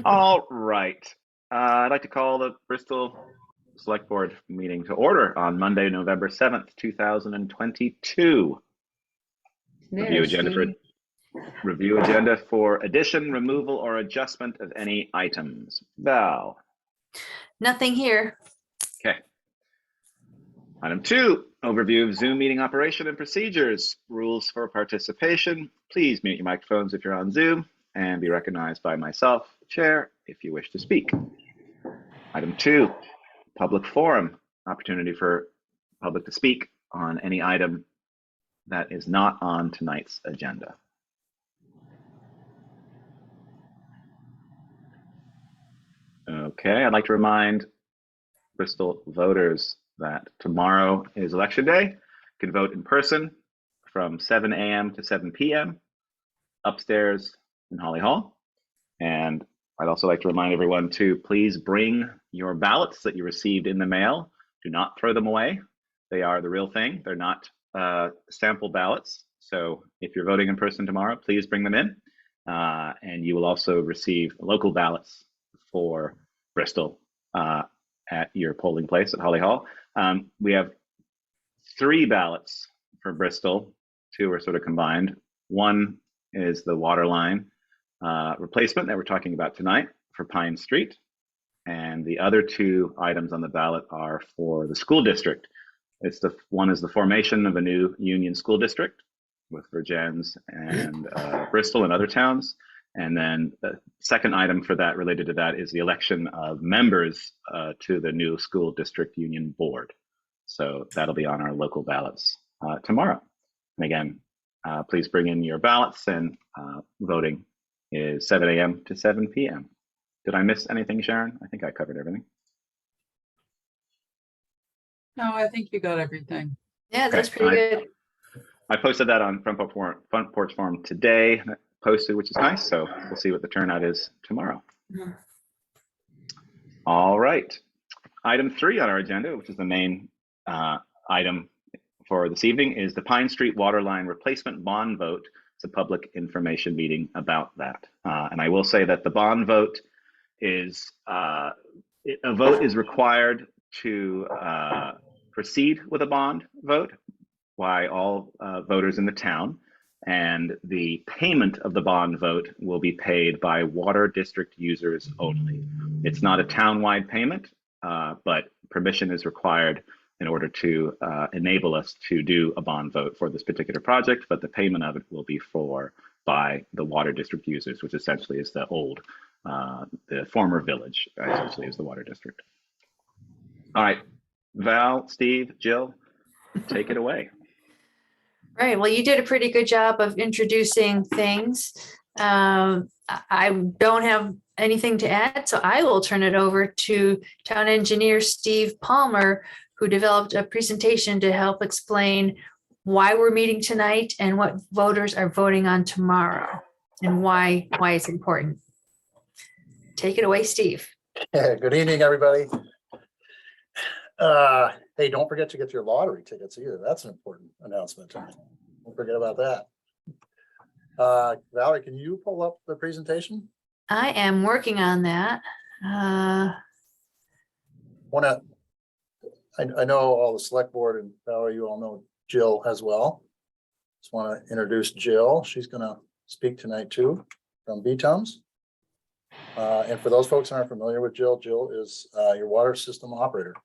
All right. I'd like to call the Bristol Selectboard meeting to order on Monday, November 7th, 2022. Review agenda for addition, removal, or adjustment of any items. Val. Nothing here. Okay. Item 2, overview of Zoom meeting operation and procedures. Rules for participation. Please mute your microphones if you're on Zoom and be recognized by myself, Chair, if you wish to speak. Item 2, public forum. Opportunity for public to speak on any item that is not on tonight's agenda. Okay, I'd like to remind Bristol voters that tomorrow is election day. You can vote in person from 7 a.m. to 7 p.m. upstairs in Holly Hall. And I'd also like to remind everyone to please bring your ballots that you received in the mail. Do not throw them away. They are the real thing. They're not sample ballots. So if you're voting in person tomorrow, please bring them in. And you will also receive local ballots for Bristol at your polling place at Holly Hall. We have 3 ballots for Bristol. 2 are sort of combined. One is the water line replacement that we're talking about tonight for Pine Street. And the other 2 items on the ballot are for the school district. One is the formation of a new union school district with Virgins and Bristol and other towns. And then the second item for that, related to that, is the election of members to the new school district union board. So that'll be on our local ballots tomorrow. And again, please bring in your ballots, and voting is 7 a.m. to 7 p.m. Did I miss anything, Sharon? I think I covered everything. No, I think you got everything. Yeah, that's pretty good. I posted that on Front Porch Forum today, posted, which is nice. So we'll see what the turnout is tomorrow. Mm-hmm. All right. Item 3 on our agenda, which is the main item for this evening, is the Pine Street water line replacement bond vote. It's a public information meeting about that. And I will say that the bond vote is, a vote is required to proceed with a bond vote by all voters in the town. And the payment of the bond vote will be paid by water district users only. It's not a town-wide payment, but permission is required in order to enable us to do a bond vote for this particular project, but the payment of it will be by the water district users, which essentially is the former village, essentially is the water district. All right, Val, Steve, Jill, take it away. Right. Well, you did a pretty good job of introducing things. I don't have anything to add, so I will turn it over to Town Engineer Steve Palmer, who developed a presentation to help explain why we're meeting tonight and what voters are voting on tomorrow and why it's important. Take it away, Steve. Yeah, good evening, everybody. Hey, don't forget to get your lottery tickets either. That's an important announcement tonight. Don't forget about that. Valerie, can you pull up the presentation? I am working on that. I know all the select board, and Valerie, you all know Jill as well. Just want to introduce Jill. She's going to speak tonight too from B-Tums. And for those folks who aren't familiar with Jill, Jill is your water system operator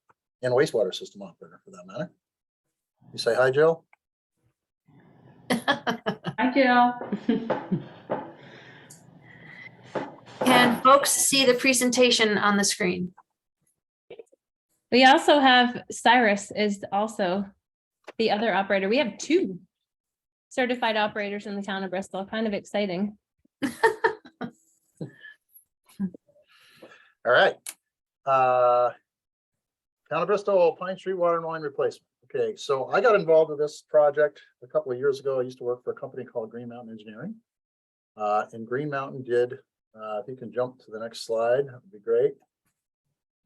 and wastewater system operator for that matter. You say hi, Jill. Hi, Jill. Can folks see the presentation on the screen? We also have Cyrus is also the other operator. We have 2 certified operators in the town of Bristol. Kind of exciting. All right. Town of Bristol Pine Street water line replacement. Okay, so I got involved with this project a couple of years ago. I used to work for a company called Green Mountain Engineering. And Green Mountain did, if you can jump to the next slide, that would be great.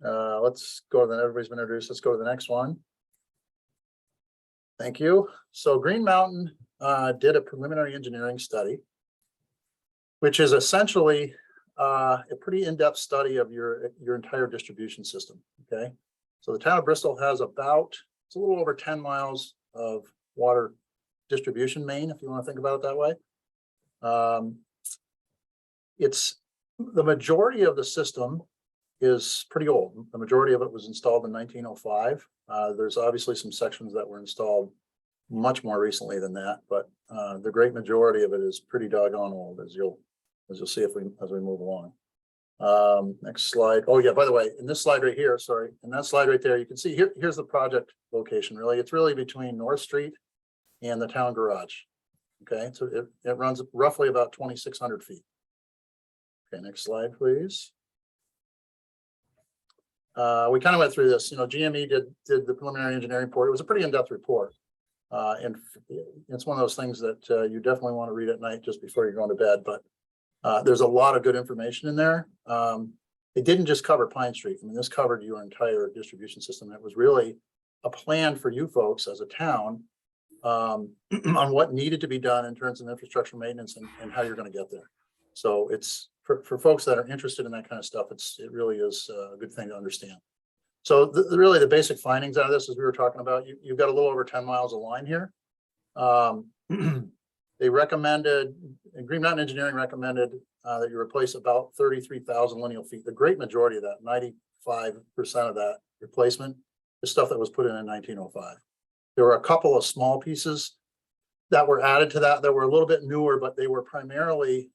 Let's go to everybody's been introduced. Let's go to the next one. Thank you. So Green Mountain did a preliminary engineering study, which is essentially a pretty in-depth study of your entire distribution system. Okay, so the town of Bristol has it's a little over 10 miles of water distribution main, if you want to think about it that way. It's the majority of the system is pretty old. The majority of it was installed in 1905. There's obviously some sections that were installed much more recently than that, but the great majority of it is pretty doggone old, as you'll see as we move along. Next slide. Oh yeah, by the way, in this slide right here, sorry, in that slide right there, you can see here's the project location. Really, it's really between North Street and the town garage. Okay, so it runs roughly about 2,600 feet. Okay, next slide, please. We kind of went through this. GME did the preliminary engineering report. It was a pretty in-depth report. And it's one of those things that you definitely want to read at night just before you're going to bed. But there's a lot of good information in there. It didn't just cover Pine Street. I mean, this covered your entire distribution system. It was really a plan for you folks as a town on what needed to be done in terms of infrastructure maintenance and how you're going to get there. So it's for folks that are interested in that kind of stuff, it really is a good thing to understand. So really the basic findings out of this, as we were talking about, you've got a little over 10 miles of line here. They recommended, and Green Mountain Engineering recommended that you replace about 33,000 lineal feet. The great majority of that, 95% of that replacement, is stuff that was put in 1905. There were a couple of small pieces that were added to that were a little bit newer, but they were primarily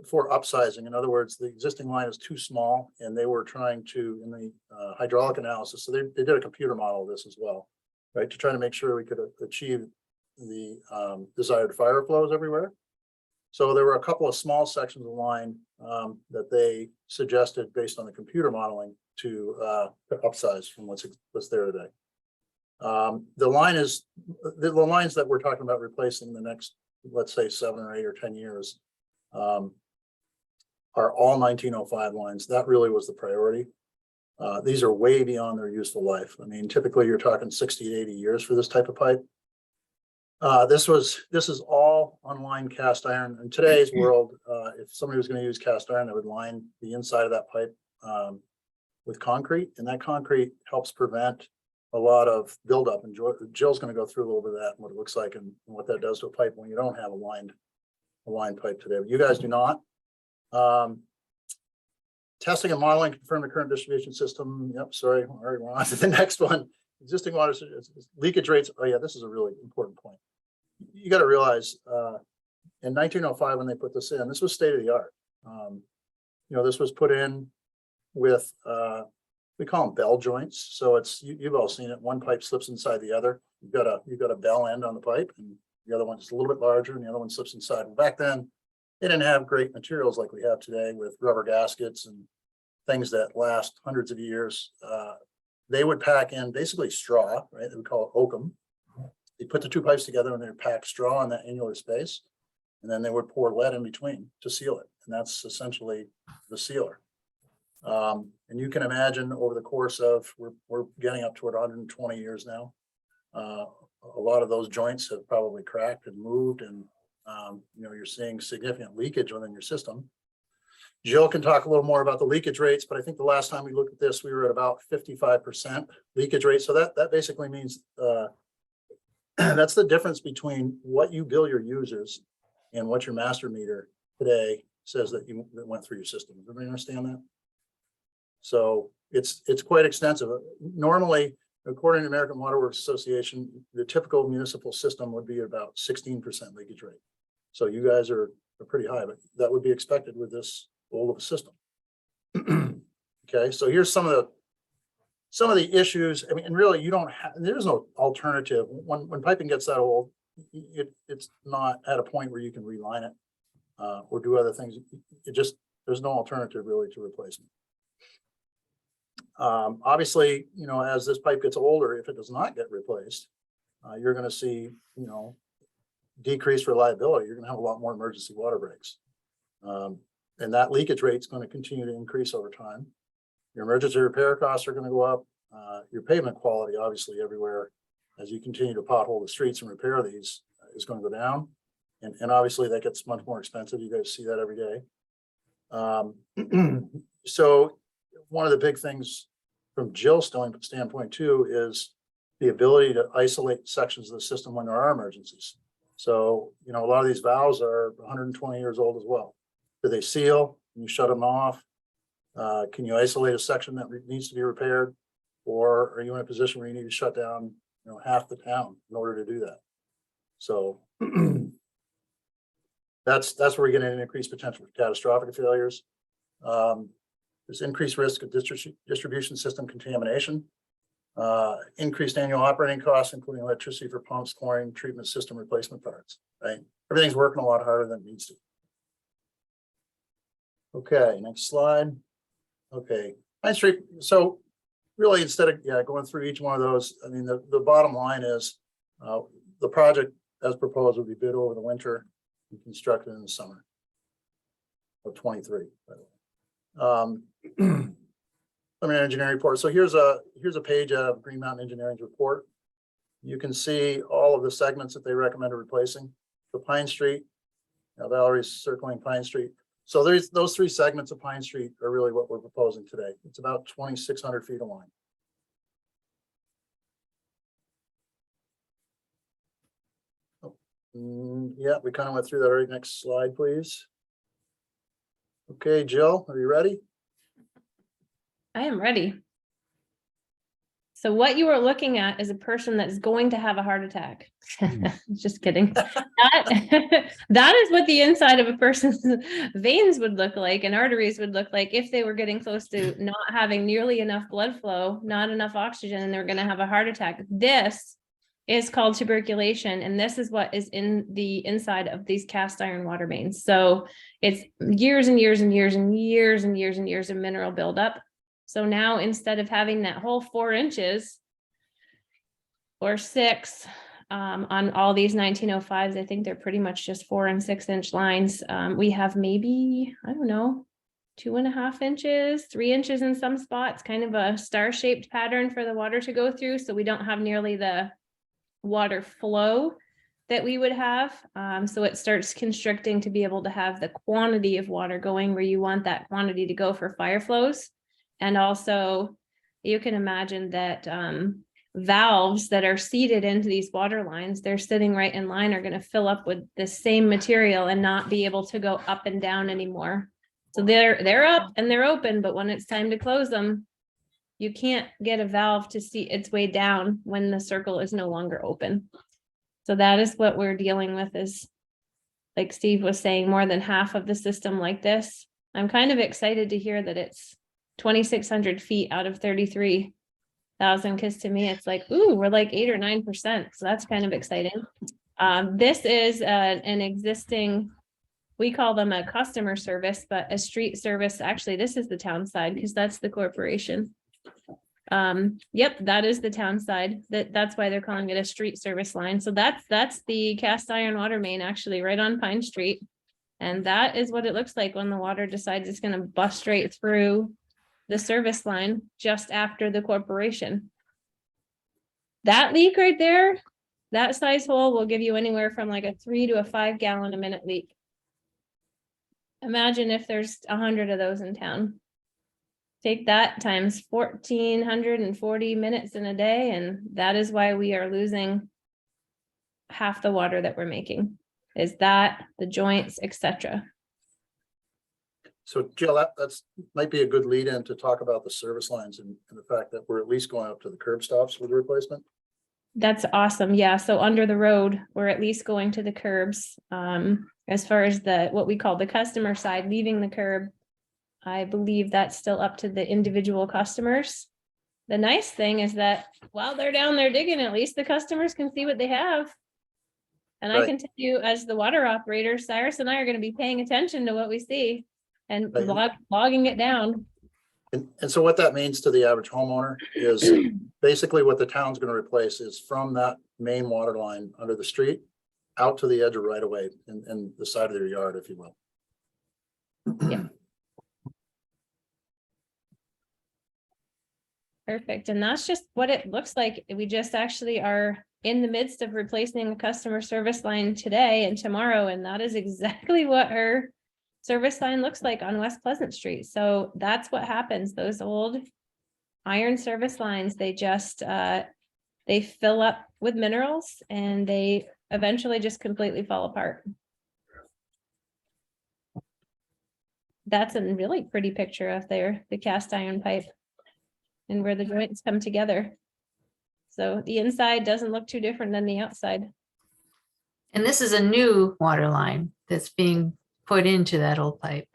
for upsizing. In other words, the existing line is too small, and they were trying to, in the hydraulic analysis, so they did a computer model of this as well, right, to try to make sure we could achieve the desired fire flows everywhere. So there were a couple of small sections of line that they suggested based on the computer modeling to upsize from what's there today. The lines that we're talking about replacing the next, let's say 7 or 8 or 10 years are all 1905 lines. That really was the priority. These are way beyond their useful life. I mean, typically you're talking 60 to 80 years for this type of pipe. This is all on-line cast iron. In today's world, if somebody was going to use cast iron, they would line the inside of that pipe with concrete, and that concrete helps prevent a lot of buildup. And Jill's going to go through a little bit of that and what it looks like and what that does to a pipe when you don't have a lined pipe today. But you guys do not. Testing and modeling confirm the current distribution system. Yep, sorry. All right, we're on to the next one. Existing water leakage rates. Oh yeah, this is a really important point. You got to realize in 1905 when they put this in, this was state of the art. This was put in with we call them bell joints. So it's you've all seen it. One pipe slips inside the other. You've got a bell end on the pipe, and the other one's a little bit larger, and the other one slips inside. Well, back then, they didn't have great materials like we have today with rubber gaskets and things that last hundreds of years. They would pack in basically straw, right? They would call it oakum. They put the two pipes together and they would pack straw in that annular space, and then they would pour lead in between to seal it. And that's essentially the sealer. And you can imagine over the course of, we're getting up toward 120 years now. A lot of those joints have probably cracked and moved, and you're seeing significant leakage within your system. Jill can talk a little more about the leakage rates, but I think the last time we looked at this, we were at about 55% leakage rate. So that basically means that's the difference between what you bill your users and what your master meter today says that went through your system. Does everybody understand that? So it's quite extensive. Normally, according to the American Water Works Association, the typical municipal system would be about 16% leakage rate. So you guys are pretty high, but that would be expected with this old of a system. Okay, so here's some of the issues. I mean, and really, there's no alternative when piping gets that old. It's not at a point where you can reline it or do other things. There's no alternative really to replacement. Obviously, as this pipe gets older, if it does not get replaced, you're going to see, decreased reliability. You're going to have a lot more emergency water breaks. And that leakage rate is going to continue to increase over time. Your emergency repair costs are going to go up. Your pavement quality, obviously, everywhere, as you continue to pothole the streets and repair these, is going to go down. And obviously, that gets much more expensive. You guys see that every day. So one of the big things from Jill's standpoint too is the ability to isolate sections of the system when there are emergencies. So, you know, a lot of these valves are 120 years old as well. Do they seal? Can you shut them off? Can you isolate a section that needs to be repaired? Or are you in a position where you need to shut down, you know, half the town in order to do that? So that's where we get an increased potential for catastrophic failures. There's increased risk of distribution system contamination, increased annual operating costs, including electricity for pumps, chlorine treatment system replacement parts, right? Everything's working a lot harder than it needs to. Okay, next slide. Okay, Pine Street. So really, instead of going through each one of those, I mean, the bottom line is the project as proposed will be bid over the winter and constructed in the summer of 23, by the way. Preliminary engineering report. So here's a page of Green Mountain Engineering's report. You can see all of the segments that they recommended replacing. The Pine Street, Valerie's circling Pine Street. So there's those 3 segments of Pine Street are really what we're proposing today. It's about 2,600 feet of line. Yeah, we kind of went through that already. Next slide, please. Okay, Jill, are you ready? I am ready. So what you are looking at is a person that is going to have a heart attack. Just kidding. That is what the inside of a person's veins would look like and arteries would look like if they were getting close to not having nearly enough blood flow, not enough oxygen, and they're going to have a heart attack. This is called tuberculation, and this is what is in the inside of these cast iron water mains. So it's years and years and years and years and years and years of mineral buildup. So now instead of having that whole 4 inches or 6 on all these 1905s, I think they're pretty much just 4 and 6 inch lines. We have maybe, I don't know, 2.5 inches, 3 inches in some spots, kind of a star-shaped pattern for the water to go through. So we don't have nearly the water flow that we would have. So it starts constricting to be able to have the quantity of water going where you want that quantity to go for fire flows. And also you can imagine that valves that are seated into these water lines, they're sitting right in line, are going to fill up with the same material and not be able to go up and down anymore. So they're up and they're open, but when it's time to close them, you can't get a valve to see its way down when the circle is no longer open. So that is what we're dealing with, is, like Steve was saying, more than half of the system like this. I'm kind of excited to hear that it's 2,600 feet out of 33,000, because to me it's like, ooh, we're like 8 or 9%. So that's kind of exciting. This is an existing, we call them a customer service, but a street service. Actually, this is the town side because that's the corporation. Yep, that is the town side. That's why they're calling it a street service line. So that's the cast iron water main, actually right on Pine Street. And that is what it looks like when the water decides it's going to bust right through the service line just after the corporation. That leak right there, that size hole will give you anywhere from like a 3 to a 5 gallon a minute leak. Imagine if there's 100 of those in town. Take that times 1,440 minutes in a day, and that is why we are losing half the water that we're making, is that, the joints, etc. So Jill, that's might be a good lead in to talk about the service lines and the fact that we're at least going up to the curb stops with the replacement. That's awesome. Yeah. So under the road, we're at least going to the curbs. As far as what we call the customer side, leaving the curb, I believe that's still up to the individual customers. The nice thing is that while they're down there digging, at least the customers can see what they have. And right. I can tell you, as the water operator, Cyrus and I are going to be paying attention to what we see and right. logging it down. And so what that means to the average homeowner is basically what the town's going to replace is from that main water line under the street out to the edge of right of way and the side of their yard, if you will. Yeah. Perfect. And that's just what it looks like. We just actually are in the midst of replacing a customer service line today and tomorrow. And that is exactly what her service line looks like on West Pleasant Street. So that's what happens. Those old iron service lines, they just, they fill up with minerals and they eventually just completely fall apart. That's a really pretty picture of there, the cast iron pipe and where the joints come together. So the inside doesn't look too different than the outside. And this is a new water line that's being put into that old pipe.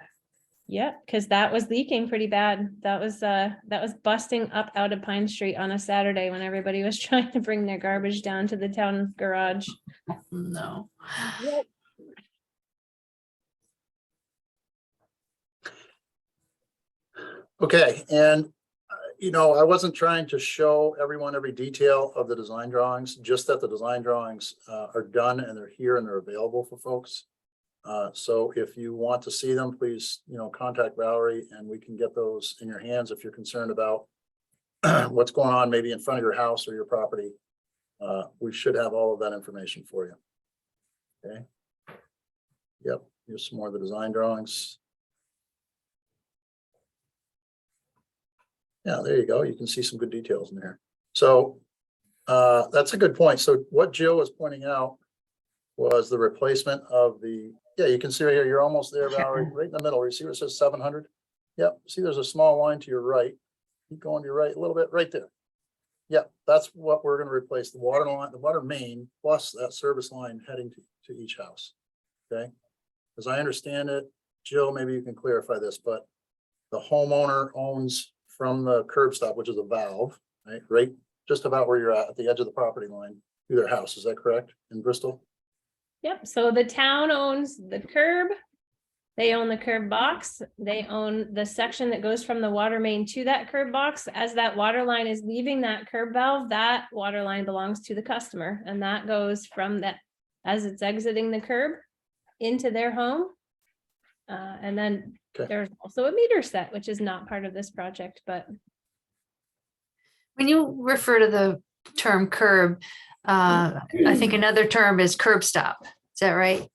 Yep, because that was leaking pretty bad. That was busting up out of Pine Street on a Saturday when everybody was trying to bring their garbage down to the town garage. No. Yep. Okay, and I wasn't trying to show everyone every detail of the design drawings, just that the design drawings are done and they're here and they're available for folks. So if you want to see them, please, contact Valerie and we can get those in your hands if you're concerned about what's going on maybe in front of your house or your property. We should have all of that information for you. Okay. Yep, here's some more of the design drawings. Yeah, there you go. You can see some good details in there. So that's a good point. So what Jill was pointing out was the replacement of the, yeah, you can see right here, you're almost there, Valerie, right in the middle. You see where it says 700? Yep. See, there's a small line to your right. Keep going to your right a little bit, right there. Yep, that's what we're going to replace, the water line, the water main, plus that service line heading to each house. Okay. As I understand it, Jill, maybe you can clarify this, but the homeowner owns from the curb stop, which is a valve, right just about where you're at the edge of the property line to their house. Is that correct in Bristol? Yep, so the town owns the curb. They own the curb box. They own the section that goes from the water main to that curb box. As that water line is leaving that curb valve, that water line belongs to the customer. And that goes from that, as it's exiting the curb into their home. And then Okay. there's also a meter set, which is not part of this project, but When you refer to the term curb, I think another term is curb stop. Is that right?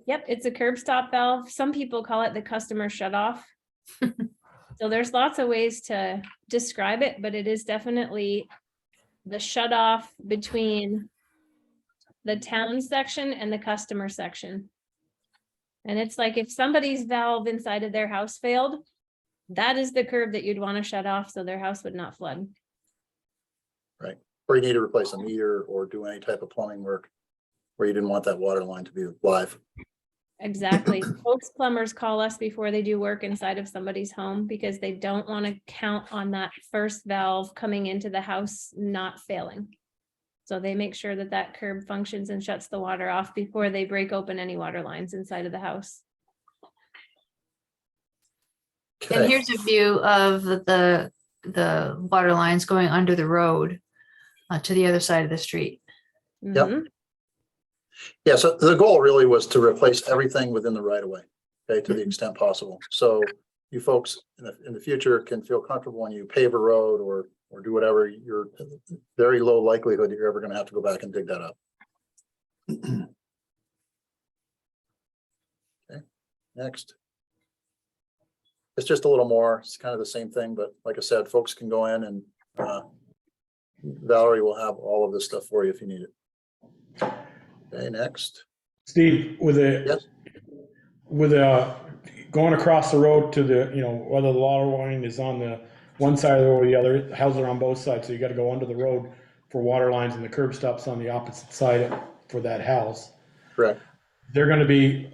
yep, it's a curb stop valve. Some people call it the customer shut off. So there's lots of ways to describe it, but it is definitely the shut off between the town section and the customer section. And it's like if somebody's valve inside of their house failed, that is the curb that you'd want to shut off so their house would not flood. Right. Or you need to replace a meter or do any type of plumbing work where you didn't want that water line to be live. Exactly. Most plumbers call us before they do work inside of somebody's home because they don't want to count on that first valve coming into the house not failing. So they make sure that that curb functions and shuts the water off before they break open any water lines inside of the house. And Okay. here's a view of the water lines going under the road to the other side of the street. Yep. Mhm. Yeah, so the goal really was to replace everything within the right of way, okay, to the extent possible. So you folks in the future can feel comfortable when you pave a road or do whatever, you're very low likelihood that you're ever going to have to go back and dig that up. Okay, next. It's just a little more, it's kind of the same thing, but like I said, folks can go in and Valerie will have all of this stuff for you if you need it. Okay, next. Steve, with Yes. going across the road to the, whether the water line is on the one side or the other, houses are on both sides, so you gotta go under the road for water lines and the curb stops on the opposite side for that house. Correct. They're gonna be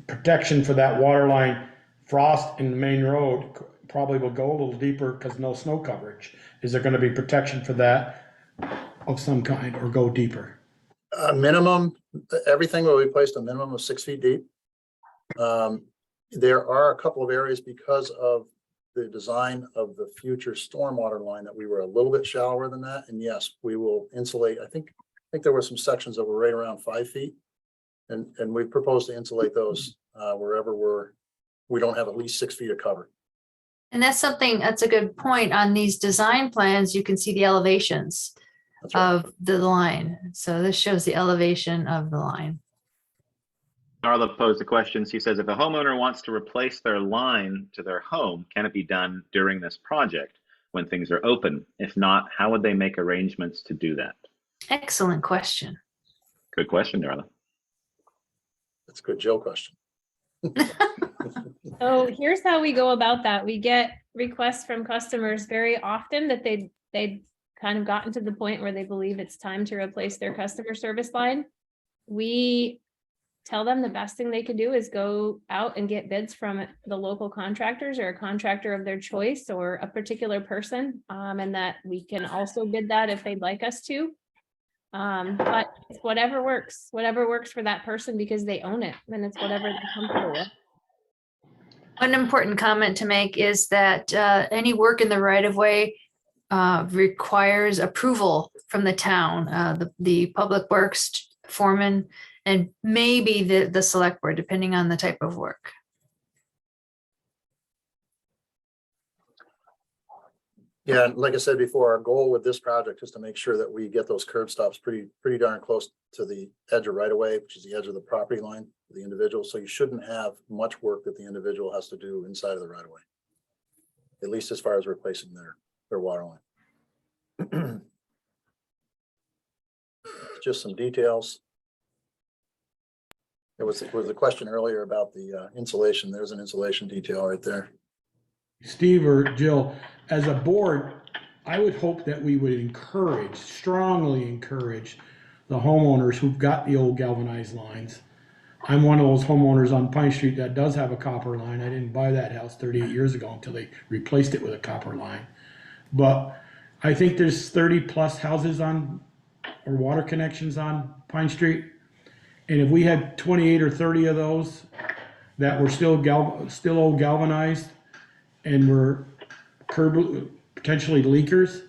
protection for that water line. Frost in the main road probably will go a little deeper because no snow coverage. Is there gonna be protection for that of some kind or go deeper? Minimum, everything will be placed a minimum of 6 feet deep. There are a couple of areas because of the design of the future stormwater line that we were a little bit shallower than that. And yes, we will insulate. I think there were some sections that were right around 5 feet. And we propose to insulate those wherever we don't have at least 6 feet of cover. And that's a good point. On these design plans, you can see the elevations That's right. of the line. So this shows the elevation of the line. Darla posed a question. She says, if a homeowner wants to replace their line to their home, can it be done during this project when things are open? If not, how would they make arrangements to do that? Excellent question. Good question, Darla. That's a good Jill question. So here's how we go about that. We get requests from customers very often that they'd kind of gotten to the point where they believe it's time to replace their customer service line. We tell them the best thing they can do is go out and get bids from the local contractors or a contractor of their choice or a particular person, and that we can also bid that if they'd like us to. But it's whatever works for that person because they own it, and it's whatever they're comfortable with. One important comment to make is that any work in the right of way requires approval from the town, the public works foreman, and maybe the select board, depending on the type of work. Yeah, and like I said before, our goal with this project is to make sure that we get those curb stops pretty darn close to the edge of right of way, which is the edge of the property line of the individual. So you shouldn't have much work that the individual has to do inside of the right of way, at least as far as replacing their water line. Just some details. There was a question earlier about the insulation. There's an insulation detail right there. Steve or Jill, as a board, I would hope that we would strongly encourage the homeowners who've got the old galvanized lines. I'm one of those homeowners on Pine Street that does have a copper line. I didn't buy that house 38 years ago until they replaced it with a copper line. But I think there's 30 plus houses or water connections on Pine Street. And if we had 28 or 30 of those that were still old galvanized and were potentially leakers,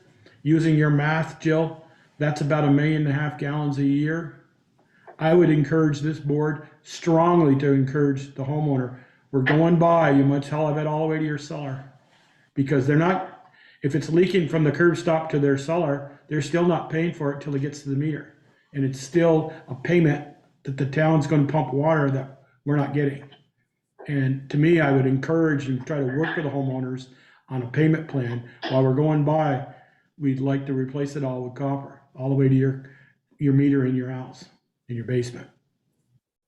using your math, Jill, that's about 1.5 million gallons a year. I would encourage this board strongly to encourage the homeowner. We're going by, you might have it all the way to your cellar. Because they're not, if it's leaking from the curb stop to their cellar, they're still not paying for it till it gets to the meter. And it's still a payment that the town's going to pump water that we're not getting. And to me, I would encourage and try to work with the homeowners on a payment plan. While we're going by, we'd like to replace it all with copper, all the way to your meter in your house, in your basement.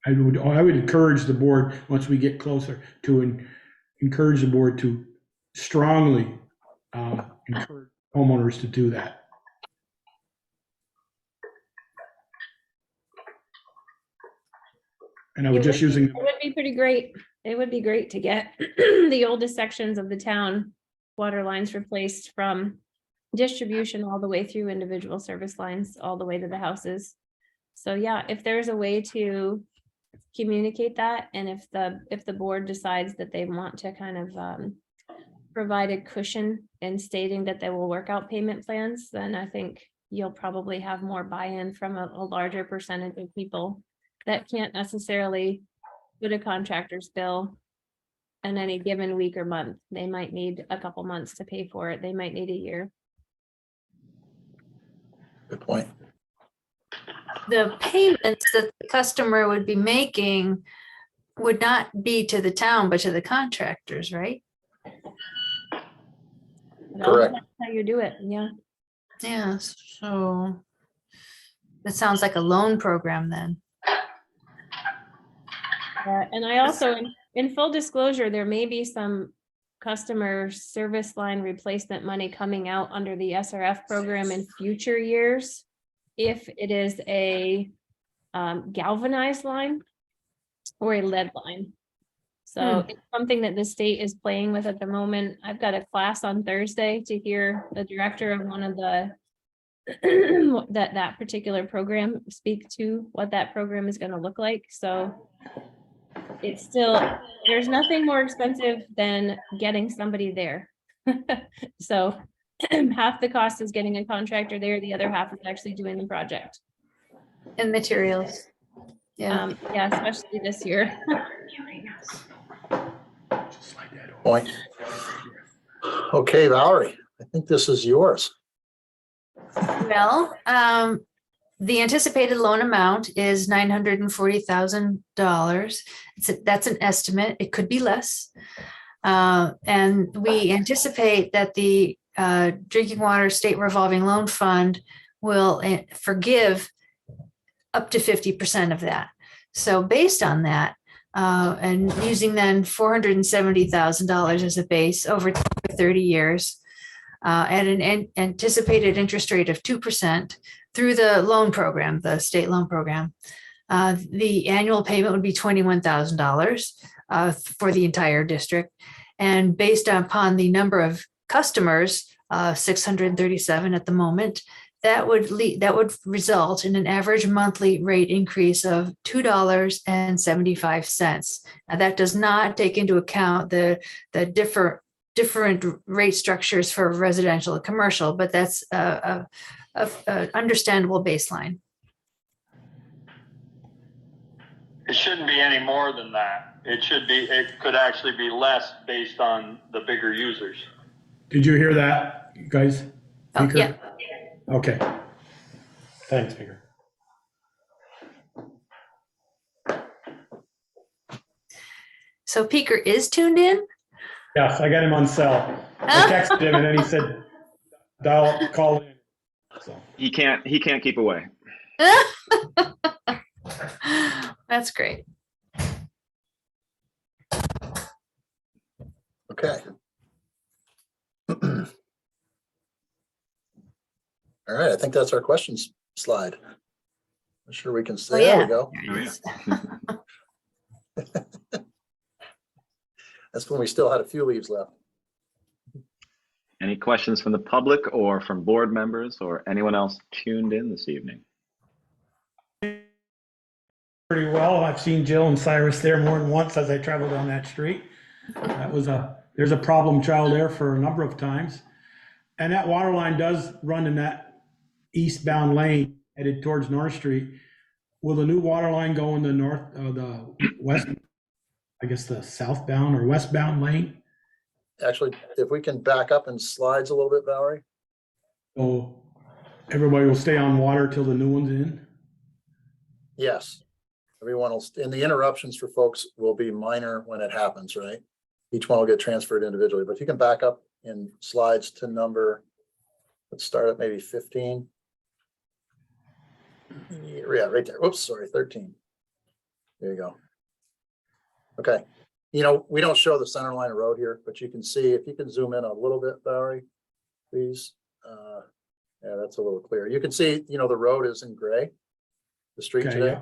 I would encourage the board, once we get closer, to encourage the board to strongly encourage homeowners to do that. And I was just using. It would be pretty great. It would be great to get the oldest sections of the town water lines replaced from distribution all the way through individual service lines, all the way to the houses. So yeah, if there's a way to communicate that, and if the board decides that they want to kind of provide a cushion in stating that they will work out payment plans, then I think you'll probably have more buy-in from a larger percentage of people that can't necessarily put a contractor's bill in any given week or month. They might need a couple months to pay for it. They might need a year. Good point. The payments that the customer would be making would not be to the town, but to the contractors, right? Correct. That's how you do it, yeah. Yeah, so that sounds like a loan program then. And I also, in full disclosure, there may be some customer service line replacement money coming out under the SRF program in future years, if it is a galvanized line or a lead line. So it's something that the state is playing with at the moment. I've got a class on Thursday to hear the director of one of the that particular program speak to what that program is going to look like. So it's still, there's nothing more expensive than getting somebody there. So half the cost is getting a contractor there, the other half is actually doing the project. And materials. Yeah. Yeah, especially this year. Point. Okay, Valerie, I think this is yours. Well, The anticipated loan amount is $940,000. That's an estimate. It could be less. And we anticipate that the Drinking Water State Revolving Loan Fund will forgive up to 50% of that. So based on that, and using then $470,000 as a base over 30 years, at an anticipated interest rate of 2% through the loan program, the state loan program, the annual payment would be $21,000 for the entire district. And based upon the number of customers, 637 at the moment, that would result in an average monthly rate increase of $2.75. Now, that does not take into account the different rate structures for residential and commercial, but that's a understandable baseline. It shouldn't be any more than that. It could actually be less based on the bigger users. Did you hear that, you guys? Oh, Speaker? yeah. Okay. Thanks, Speaker. So Peter is tuned in? Yes, I got him on cell. I texted him and then he said, call in. So, He can't keep away. That's great. Okay. All right, I think that's our questions slide. I'm sure we can Oh, say, there we yeah. go. Oh, yeah. That's when we still had a few leaves left. Any questions from the public or from board members or anyone else tuned in this evening? pretty well. I've seen Jill and Cyrus there more than once as I travel down that street. There's a problem child there for a number of times. And that water line does run in that eastbound lane headed towards North Street. Will the new water line go in the the west, I guess the southbound or westbound lane? Actually, if we can back up in slides a little bit, Valerie. So everybody will stay on water till the new one's in? Yes. Everyone will, and the interruptions for folks will be minor when it happens, right? Each one will get transferred individually, but if you can back up in slides to number, let's start at maybe 15. Yeah, right there. Oops, sorry, 13. There you go. Okay. You know, we don't show the center line of road here, but you can see, if you can zoom in a little bit, Valerie, please. Yeah, that's a little clearer. You can see, you know, the road is in gray, the street Okay, today. yeah.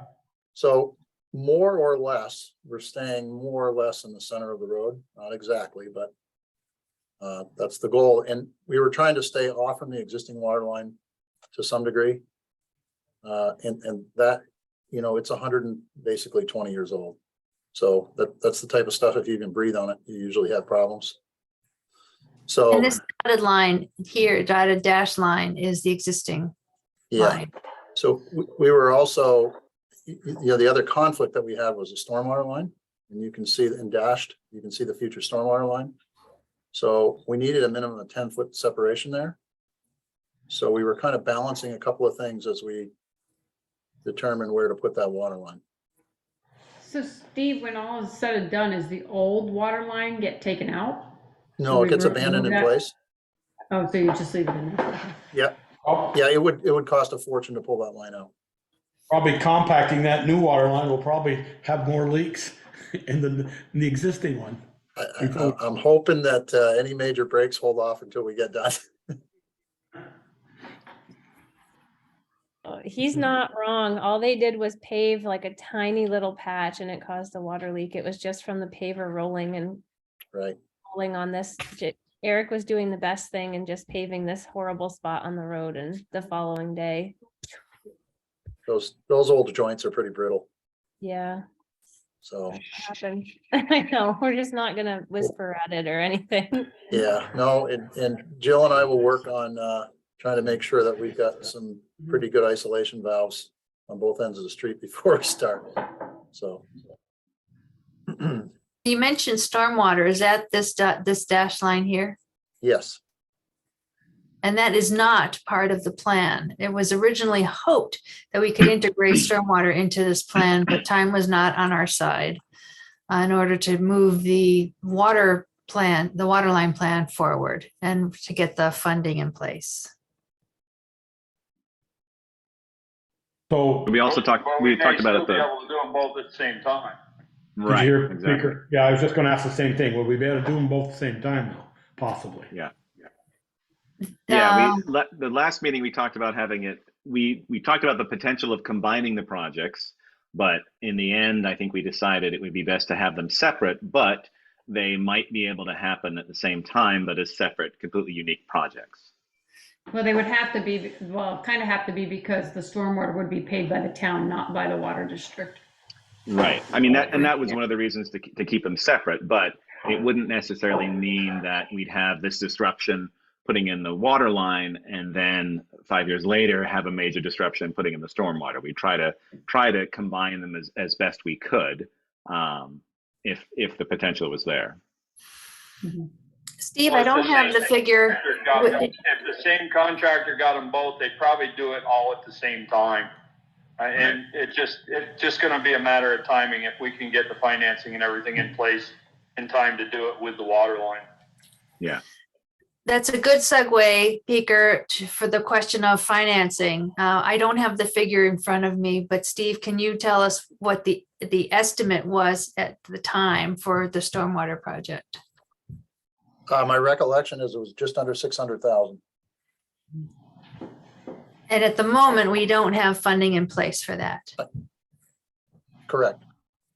So more or less, we're staying more or less in the center of the road, not exactly, but that's the goal. And we were trying to stay off from the existing water line to some degree. And that, you know, it's 120 years old. So that's the type of stuff, if you even breathe on it, you usually have problems. So, And this dotted line here, dotted dash line is the existing yeah, line. so we were also, you know, the other conflict that we had was a stormwater line. And you can see in dashed, you can see the future stormwater line. So we needed a minimum of 10-foot separation there. So we were kind of balancing a couple of things as we determined where to put that water line. So Steve, when all is said and done, is the old water line get taken out? No, it gets remove abandoned in that? place. Oh, so you just leave it in there? Yeah, Oh, yeah, it would cost a fortune to pull that line out. probably compacting that new water line will probably have more leaks in the existing one. I'm hoping that any major breaks hold off until we get done. He's not wrong. All they did was pave like a tiny little patch and it caused a water leak. It was just from the paver rolling and Right. rolling on this. Eric was doing the best thing and just paving this horrible spot on the road, and the following day. Those old joints are pretty brittle. Yeah, So, happened. I know, we're just not gonna whisper at it or anything. yeah, no, and Jill and I will work on trying to make sure that we've got some pretty good isolation valves on both ends of the street before we start. So. You mentioned stormwater. Is that this dash line here? Yes. And that is not part of the plan. It was originally hoped that we could integrate stormwater into this plan, but time was not on our side in order to move the water plan, the water line plan forward and to get the funding in place. So, We also talked, But we may talked about still it, be able to do them both at the same time. did right, you hear, exactly. Speaker? Yeah, I was just gonna ask the same thing. Will we be able to do them both at the same time though? Possibly. Yeah. Yeah, Um, the last meeting we talked about having it, we talked about the potential of combining the projects, but in the end, I think we decided it would be best to have them separate, but they might be able to happen at the same time, but as separate, completely unique projects. Well, they would have to be, well, kind of have to be because the stormwater would be paid by the town, not by the water district. Right. I mean, that was one of the reasons to keep them separate, but it wouldn't necessarily mean that we'd have this disruption putting in the water line and then 5 years later have a major disruption putting in the stormwater. We try to combine them as best we could, if the potential was there. Steve, I don't have the figure. If the same contractor got them both, they'd probably do it all at the same time. And it's just going to be a matter of timing if we can get the financing and everything in place in time to do it with the water line. Yeah. That's a good segue, Peter, for the question of financing. I don't have the figure in front of me, but Steve, can you tell us what the estimate was at the time for the stormwater project? My recollection is it was just under 600,000. And at the moment, we don't have funding in place for that. Correct,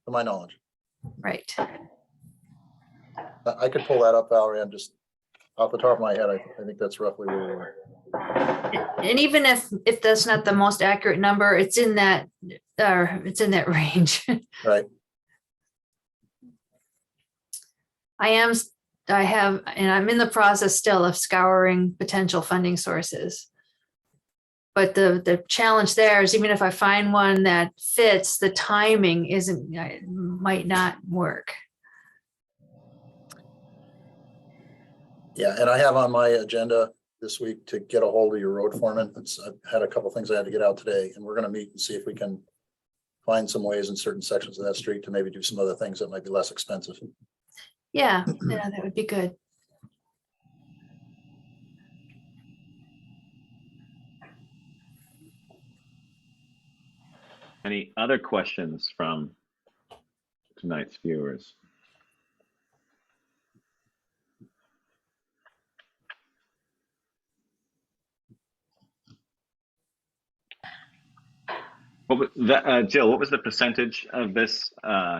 to my knowledge. Right. I could pull that up, Valerie. I'm just off the top of my head. I think that's roughly where we were. And even if that's not the most accurate number, it's in that range. Right. I'm in the process still of scouring potential funding sources. But the challenge there is even if I find one that fits, the timing might not work. Yeah, and I have on my agenda this week to get a hold of your road foreman. I've had a couple things I had to get out today, and we're going to meet and see if we can find some ways in certain sections of that street to maybe do some other things that might be less expensive. Yeah, that would be good. Any other questions from tonight's viewers? What was that, Jill, what was the percentage of this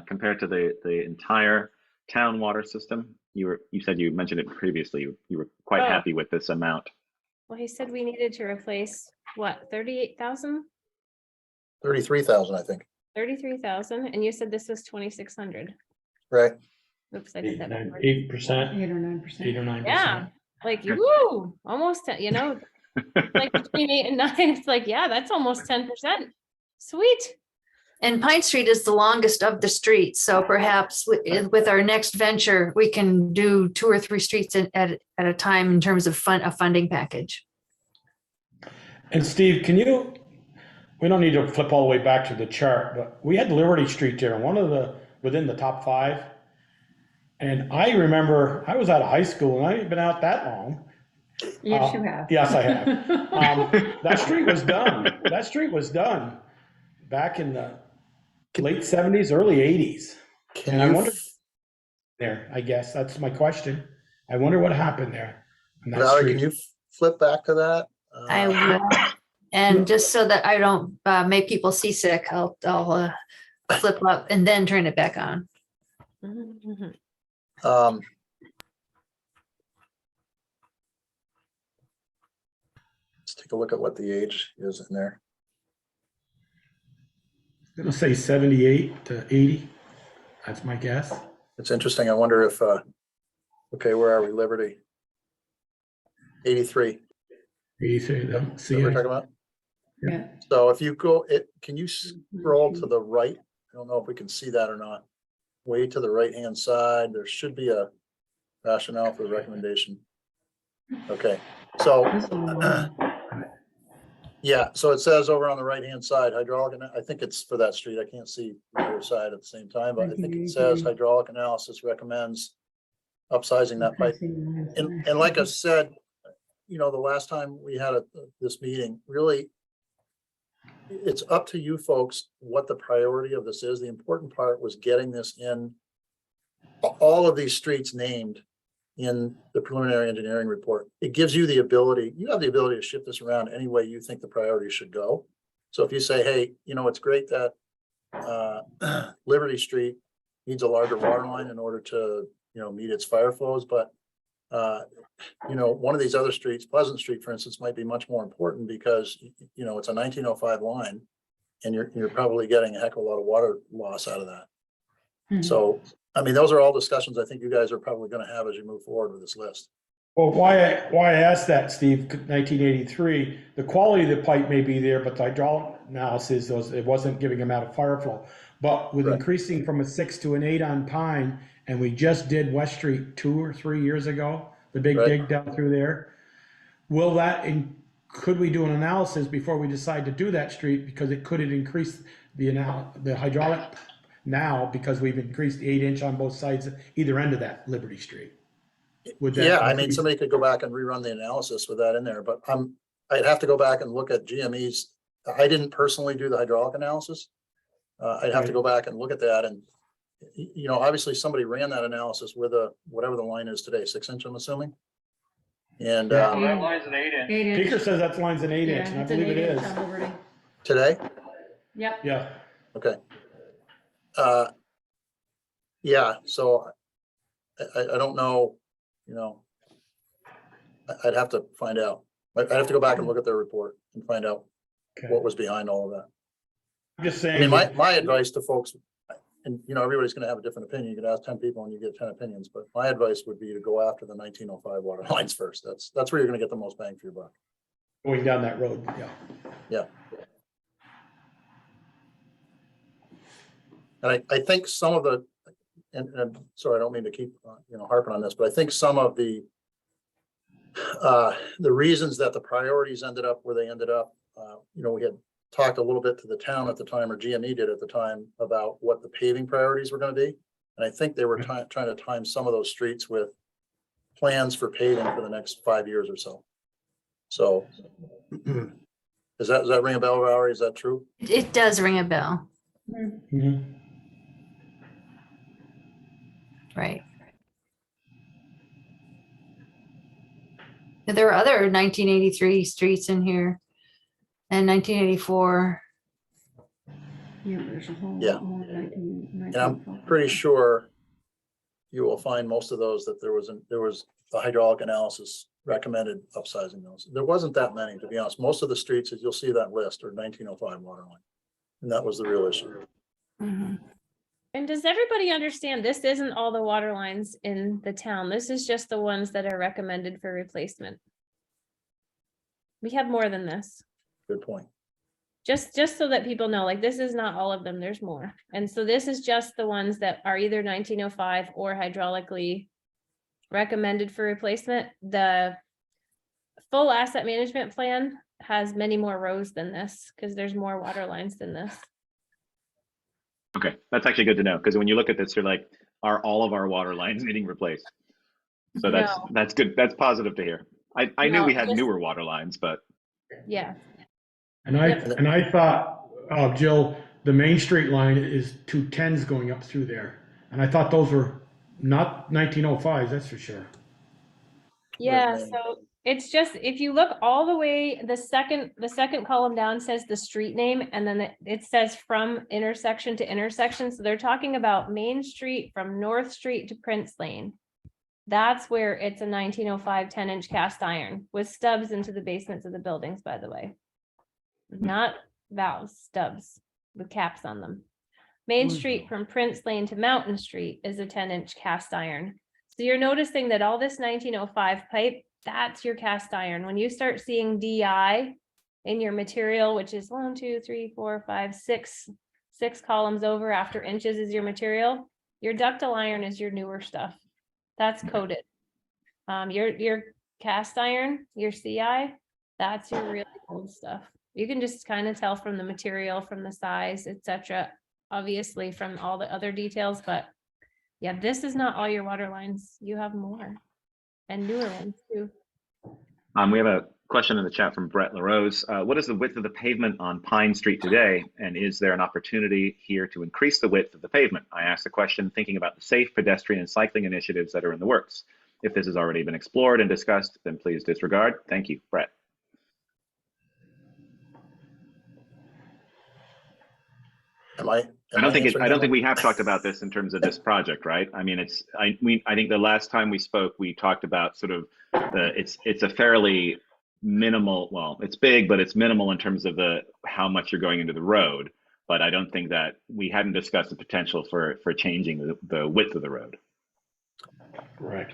compared to the entire town water system? You said you mentioned it previously. You were quite happy with this amount. Well, he said we needed to replace what, 38,000? 33,000, I think. 33,000, and you said this was 2,600. Right. Oops, I did that backwards. 8%, 8 or 9%. 8 or 9%. Yeah, like woo, almost, like between 8 and 9, it's like, yeah, that's almost 10%. Sweet. And Pine Street is the longest of the streets, so perhaps with our next venture, we can do 2 or 3 streets at a time in terms of a funding package. And Steve, we don't need to flip all the way back to the chart, but we had Liberty Street there, within the top 5. And I remember I was out of high school and I ain't been out that long. Yes, you have. Yes, I have. That street was done. That street was done back in the late 70s, early 80s. And I wonder there, I guess that's my question. I wonder what happened there. on that Valerie, street. can you flip back to that? I will. And just so that I don't make people seasick, I'll flip up and then turn it back on. Mhm. Let's take a look at what the age is in there. I'm gonna say 78 to 80. That's my guess. It's interesting. I wonder if, okay, where are we? Liberty. 83. 83, Is see that what we're it? talking about? Yeah. So if you go, can you scroll to the right? I don't know if we can see that or not. Way to the right-hand side, there should be a rationale for the recommendation. Okay, So, This one, yeah, so it says over on the right-hand side, hydraulic, and I think it's for that street. I can't see the other side at the same time, but I think it says hydraulic analysis recommends upsizing that pipe. And like I said, you know, the last time we had this meeting, really, it's up to you folks what the priority of this is. The important part was getting this in, all of these streets named in the preliminary engineering report. It gives you the ability, you have the ability to shift this around any way you think the priority should go. So if you say, hey, you know, it's great that Liberty Street needs a larger water line in order to, you know, meet its fire flows, but you know, one of these other streets, Pleasant Street, for instance, might be much more important because, you know, it's a 1905 line and you're probably getting a heck of a lot of water loss out of that. Mhm. So, I mean, those are all discussions I think you guys are probably going to have as you move forward with this list. Well, why I asked that, Steve, 1983, the quality of the pipe may be there, but the hydraulic analysis it wasn't giving them out of fire flow. But with Right. increasing from a 6 to an 8 on Pine, and we just did West Street 2 or 3 years ago, the big Right. dig down through there. Will that, could we do an analysis before we decide to do that street? Because it could increase the hydraulic now because we've increased the 8-inch on both sides, either end of that Liberty Street. Would that Yeah, I mean, increase- somebody could go back and rerun the analysis with that in there, but I'd have to go back and look at GME's. I didn't personally do the hydraulic analysis. I'd have to Right. go back and look at that and, you know, obviously somebody ran that analysis with whatever the line is today, 6-inch, I'm assuming. And Yeah. That line's an 8-inch. 8 Peter inch. says that line's an 8-inch, Yeah, and I it's an believe it 8 inch is. on Liberty. today, Yep. Yeah, okay. Yeah, so I don't know, you know. I'd have to find out. I'd have to go back and look at their report and find out okay. what was behind all of that. I'm just I mean, saying, my advice to folks, and you know, everybody's gonna have a different opinion. You could ask 10 people and you get 10 opinions, but my advice would be to go after the 1905 water lines first. That's where you're gonna get the most bang for your buck. going down that road, yeah. Yeah. And I think some of the, and sorry, I don't mean to keep, you know, harping on this, but I think some of the reasons that the priorities ended up where they ended up, you know, we had talked a little bit to the town at the time, or GME did at the time, about what the paving priorities were going to be. And I think they were trying to time some of those streets with plans for paving for the next 5 years or so. So does that ring a bell, Valerie? Is that true? It does ring a bell, Mhm. right? There were other 1983 streets in here and 1984. Yeah, there's a whole Yeah. lot more. And I'm pretty sure you will find most of those that there was the hydraulic analysis recommended upsizing those. There wasn't that many, to be honest. Most of the streets, as you'll see that list, are 1905 water line. And that was the real issue. Mhm. And does everybody understand this isn't all the water lines in the town? This is just the ones that are recommended for replacement. We have more than this. Good point. Just so that people know, like, this is not all of them, there's more. And so this is just the ones that are either 1905 or hydraulically recommended for replacement. The full asset management plan has many more rows than this because there's more water lines than this. Okay, that's actually good to know, because when you look at this, you're like, are all of our water lines needing replaced? So that's good. That's positive to hear. I knew No, we had just- newer water lines, but Yeah, And I thought, Jill, the Main Street line is 210s going up through there. And I thought those were not 1905s, that's for sure. yeah, Main. so it's just, if you look all the way, the second column down says the street name, and then it says from intersection to intersection. So they're talking about Main Street from North Street to Prince Lane. That's where it's a 1905 10-inch cast iron with stubs into the basements of the buildings, by the way. Not valves, stubs with caps on them. Main Street from Prince Lane to Mountain Street is a 10-inch cast iron. So you're noticing that all this 1905 pipe, that's your cast iron. When you start seeing DI in your material, which is 1, 2, 3, 4, 5, 6 columns over after inches is your material, your ductile iron is your newer stuff. That's coated. Your cast iron, your CI, that's your really old stuff. You can just kind of tell from the material, from the size, etc. Obviously from all the other details, but yeah, this is not all your water lines. You have more and newer ones too. We have a question in the chat from Brett LaRose. What is the width of the pavement on Pine Street today? And is there an opportunity here to increase the width of the pavement? I asked the question thinking about the safe pedestrian and cycling initiatives that are in the works. If this has already been explored and discussed, then please disregard. Thank you, Brett. I don't think we have talked about this in terms of this project, right? I mean, I think the last time we spoke, we talked about sort of it's a fairly minimal, well, it's big, but it's minimal in terms of how much you're going into the road. But I don't think that we hadn't discussed the potential for changing the width of the road. Correct.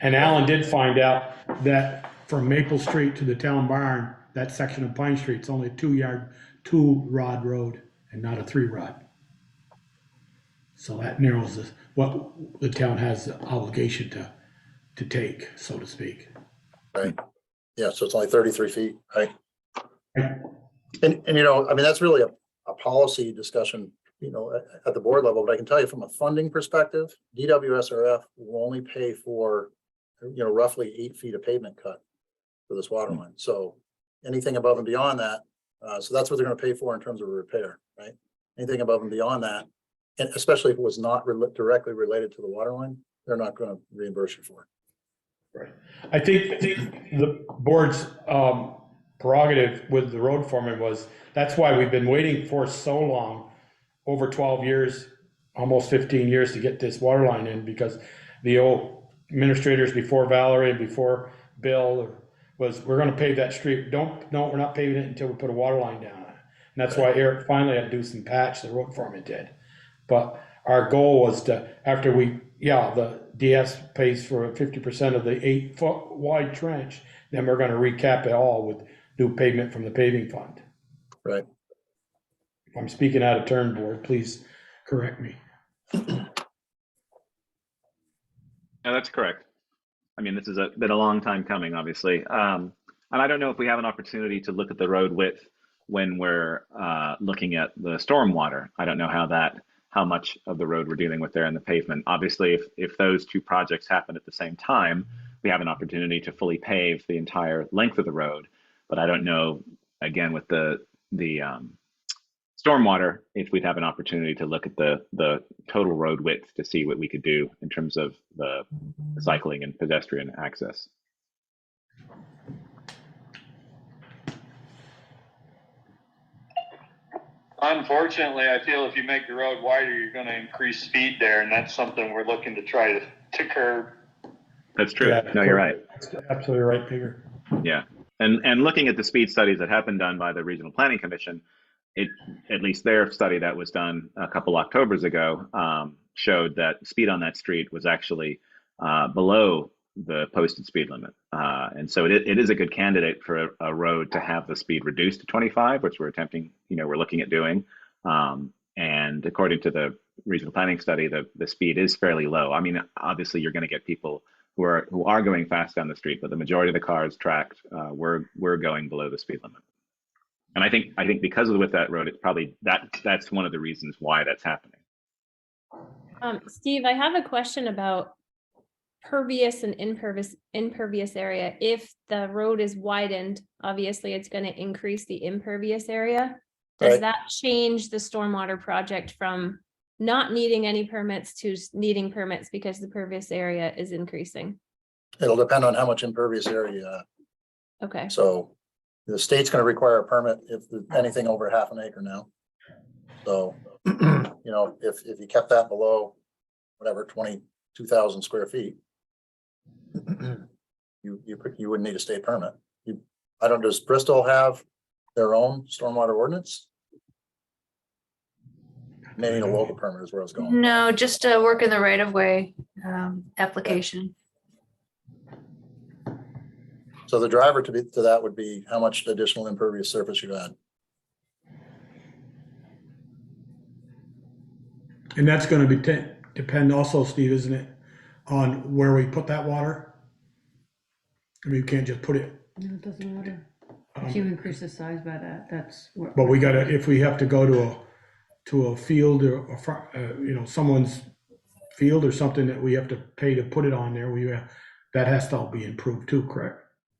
And Alan did find out that from Maple Street to the town barn, that section of Pine Street, it's only a 2-rod road and not a 3-rod. So that narrows what the town has the obligation to take, so to speak. Right. Yeah, so it's only 33 feet, right? Right. And you know, I mean, that's really a policy discussion, you know, at the board level, but I can tell you from a funding perspective, DWSRF will only pay for, you know, roughly 8 feet of pavement cut for this water line. So anything above and beyond that, so that's what they're going to pay for in terms of a repair, right? Anything above and beyond that, and especially if it was not directly related to the water line, they're not going to reimburse you for it. Right. I think the board's prerogative with the road foreman was, that's why we've been waiting for so long, over 12 years, almost 15 years to get this water line in, because the old administrators before Valerie and before Bill was, we're going to pave that street. No, we're not paving it until we put a water line down on it. And that's why Eric finally had to do some patch, the road foreman did. But our goal was to, after the DS pays for 50% of the 8-foot wide trench, then we're going to recap it all with new pavement from the paving fund. Right. If I'm speaking out of turn, board, please correct me. No, that's correct. I mean, this has been a long time coming, obviously. And I don't know if we have an opportunity to look at the road width when we're looking at the stormwater. I don't know how much of the road we're dealing with there in the pavement. Obviously, if those two projects happen at the same time, we have an opportunity to fully pave the entire length of the road. But I don't know, again, with the stormwater, if we'd have an opportunity to look at the total road width to see what we could do in terms of the cycling and pedestrian access. Unfortunately, I feel if you make the road wider, you're going to increase speed there, and that's something we're looking to try to curb. That's true. Yeah, no, you're right. Absolutely right, Peter. Yeah. And looking at the speed studies that have been done by the Regional Planning Commission, at least their study that was done a couple Octobers ago showed that speed on that street was actually below the posted speed limit. And so it is a good candidate for a road to have the speed reduced to 25, which we're attempting, we're looking at doing. And according to the regional planning study, the speed is fairly low. I mean, obviously you're going to get people who are going fast down the street, but the majority of the cars tracked were going below the speed limit. And I think because of with that road, it's probably that's one of the reasons why that's happening. Steve, I have a question about pervious and impervious area. If the road is widened, obviously it's going to increase the impervious area. Does that change the stormwater project from not needing any permits to needing permits because the pervious area is increasing? It'll depend on how much impervious area you have. Okay. So the state's going to require a permit if there's anything over half an acre now. So, if you kept that below whatever 22,000 square feet, you wouldn't need a state permit. Does Bristol have their own stormwater ordinance? May need a local permit is where I was going. No, just work in the right of way application. So the driver to that would be how much additional impervious surface you add. And that's going to be depend also, Steve, isn't it, on where we put that water? I mean, you can't just put it. No, it doesn't matter. um, If you increase the size by that, that's what. But we gotta, if we have to go to a field or, someone's field or something that we have to pay to put it on there, that has to all be improved too, correct?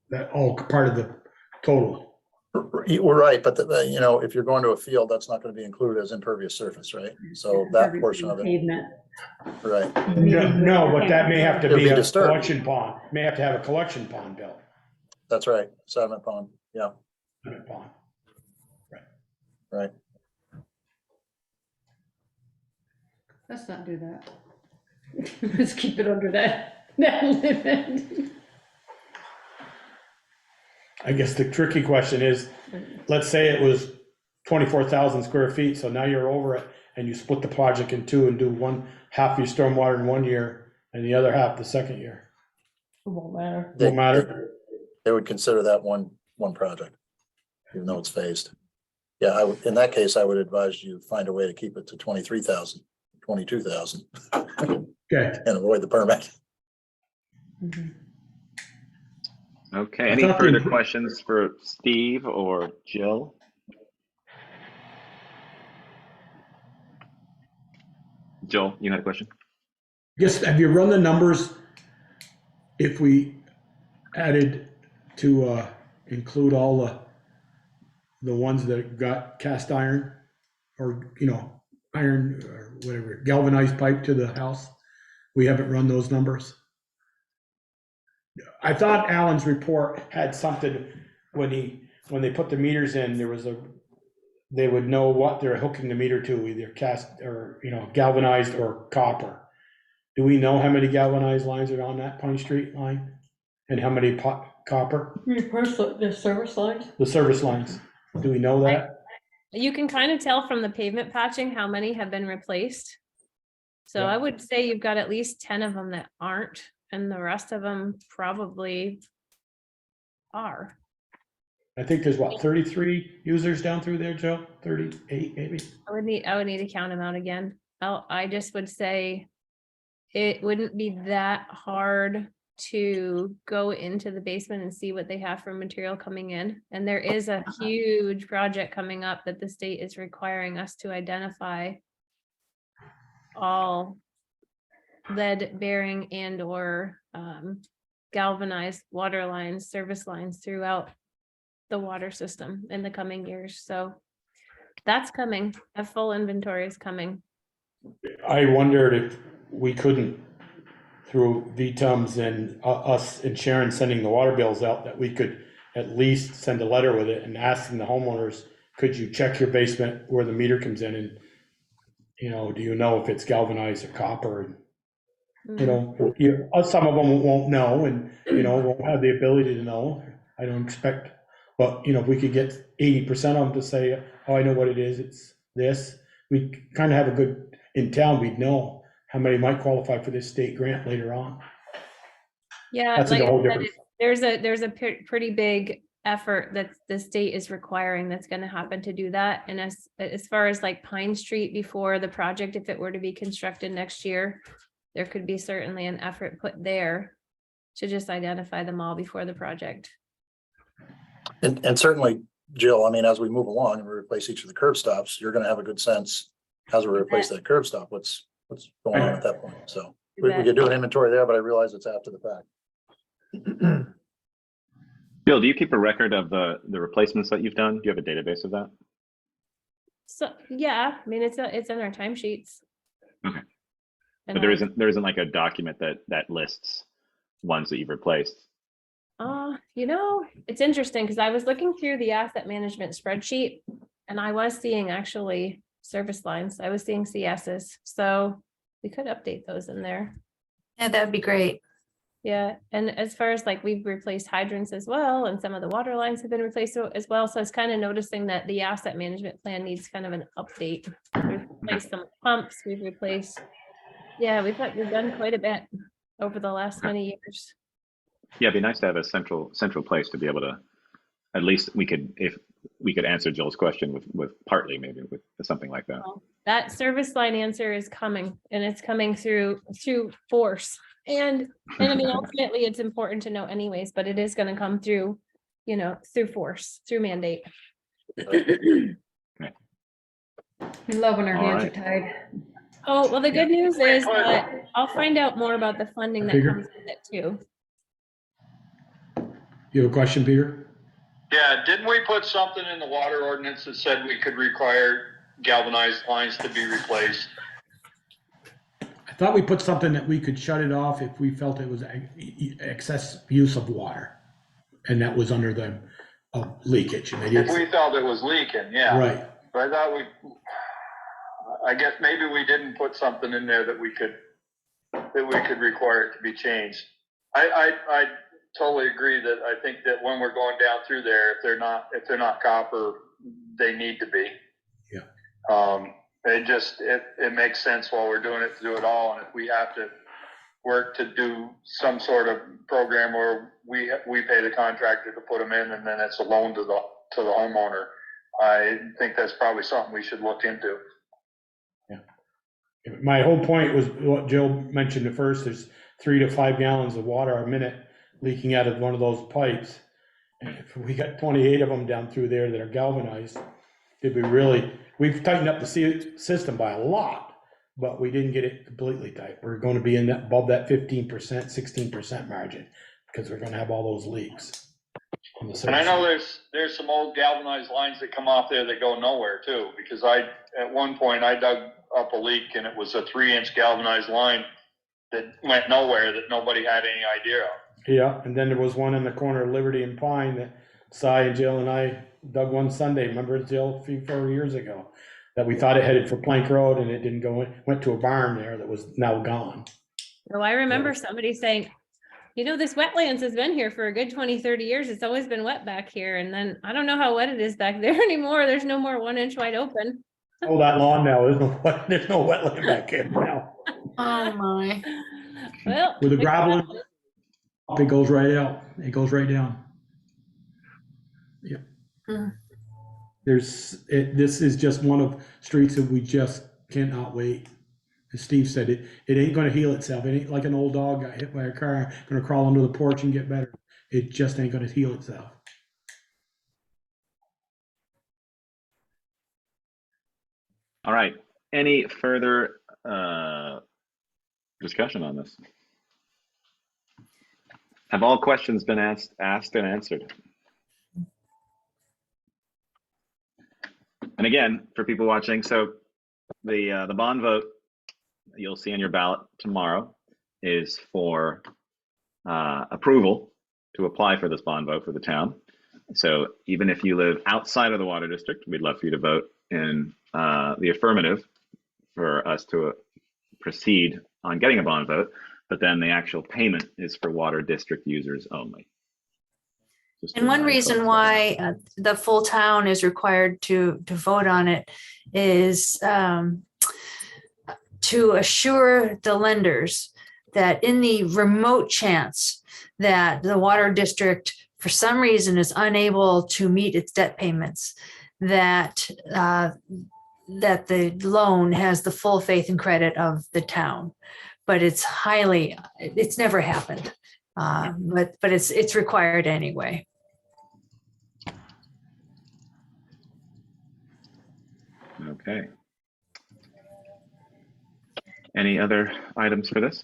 That all part of the total. We're right, but if you're going to a field, that's not gonna be included as impervious surface, right? So that portion of it, Pavement. right? No, but that may have to It'll be be a disturbed. collection pond, may have to have a collection pond built. That's right, sediment pond, yeah, Sediment pond. right. Let's not do that. Let's keep it under that limit. I guess the tricky question is, let's say it was 24,000 square feet, so now you're over it, and you split the project in two and do one half your stormwater in one year and the other half the second year. It won't matter. Won't matter. They would consider that one project, even though it's phased. Yeah, in that case, I would advise you find a way to keep it to 23,000, 22,000, Okay. and avoid the permit. Okay, I any thought further the- questions for Steve or Jill? Jill, you had a question? Yes, have you run the numbers if we added to include all the ones that got cast iron or, iron or whatever, galvanized pipe to the house? We haven't run those numbers. I thought Alan's report had something when they put the meters in, they would know what they're hooking the meter to, either cast or, galvanized or copper. Do we know how many galvanized lines are on that Pine Street line? And how many copper? The service lines? The service lines, do we know that? You can kind of tell from the pavement patching how many have been replaced. So Yeah. I would say you've got at least 10 of them that aren't, and the rest of them probably are. I think there's 33 users down through there, Joe? 38 maybe? I would need to count them out again. I just would say it wouldn't be that hard to go into the basement and see what they have for material coming in. And there is a huge project coming up that the state is requiring us to identify all lead bearing and or galvanized water lines, service lines throughout the water system in the coming years. So that's coming. A full inventory is coming. I wondered if we couldn't, through VTUMs and us and Sharon sending the water bills out, that we could at least send a letter with it and asking the homeowners, could you check your basement where the meter comes in and, do you know if it's galvanized or copper? And, some of them won't know and, won't have the ability to know. I don't expect, but, if we could get 80% of them to say, oh, I know what it is, it's this, we kind of have a good, in town, we'd know how many might qualify for this state grant later on. Yeah, That's like a whole I said, different. there's a pretty big effort that the state is requiring that's going to happen to do that. And as far as like Pine Street before the project, if it were to be constructed next year, there could be certainly an effort put there to just identify them all before the project. And certainly, Jill, I mean, as we move along and we replace each of the curb stops, you're gonna have a good sense as we replace that curb stop, what's going on at that point. So we could do an inventory there, but I realize it's after the fact. Bill, do you keep a record of the replacements that you've done? Do you have a database of that? So, yeah, I mean, it's in our timesheets. Okay. And But there isn't like a document that lists ones that you've replaced. It's interesting because I was looking through the asset management spreadsheet and I was seeing actually service lines. I was seeing CSs. So we could update those in there. Yeah, that'd be great. Yeah. And as far as like we've replaced hydrants as well, and some of the water lines have been replaced as well. So it's kind of noticing that the asset management plan needs kind of an update. We've replaced some pumps, we've replaced, we've done quite a bit over the last many years. Yeah, it'd be nice to have a central place to be able to, at least if we could answer Jill's question with partly maybe with something like that. That service line answer is coming, and it's coming through force. And I mean, ultimately, it's important to know anyways, but it is gonna come through, through force, through mandate. We love when our All hands are right. tied. Oh, well, the good news is Wait. that I'll find out more about the funding that Peter? comes with it too. You have a question, Peter? Yeah, didn't we put something in the water ordinance that said we could require galvanized lines to be replaced? I thought we put something that we could shut it off if we felt it was excess use of water. And that was under the leakage. And they If did, we felt it was leaking, yeah. right. But I thought I guess maybe we didn't put something in there that we could require it to be changed. I totally agree that I think that when we're going down through there, if they're not copper, they need to be. Yeah. It makes sense while we're doing it to do it all. And if we have to work to do some sort of program where we pay the contractor to put them in, and then it's a loan to the homeowner, I think that's probably something we should look into. Yeah. My whole point was what Jill mentioned at first, there's 3 to 5 gallons of water a minute leaking out of one of those pipes. And if we got 28 of them down through there that are galvanized, we've tightened up the system by a lot, but we didn't get it completely tight. We're going to be above that 15%, 16% margin because we're going to have all those leaks. And I know there's some old galvanized lines that come off there that go nowhere too, because at one point I dug up a leak and it was a 3-inch galvanized line that went nowhere that nobody had any idea of. Yeah, and then there was one in the corner of Liberty and Pine that Cy and Jill and I dug one Sunday, remember, Jill, 4 years ago, that we thought it headed for Plank Road and it didn't go, went to a barn there that was now gone. Oh, I remember somebody saying, this wetlands has been here for a good 20, 30 years. It's always been wet back here. And then I don't know how wet it is back there anymore. There's no more 1-inch wide open. Oh, that lawn now, there's no wetland back here now. Oh, my. Well, With the gravel, it goes right out. It goes right down. Yeah. Mm. This is just one of streets that we just cannot wait. As Steve said, it ain't gonna heal itself. It ain't like an old dog got hit by a car, gonna crawl under the porch and get better. It just ain't gonna heal itself. All right. Any further discussion on this? Have all questions been asked and answered? And again, for people watching, so the bond vote you'll see on your ballot tomorrow is for approval to apply for this bond vote for the town. So even if you live outside of the water district, we'd love for you to vote in the affirmative for us to proceed on getting a bond vote, but then the actual payment is for water district users only. And one reason why the full town is required to vote on it is to assure the lenders that in the remote chance that the water district for some reason is unable to meet its debt payments, that the loan has the full faith and credit of the town. But it's never happened. But it's required anyway. Okay. Any other items for this?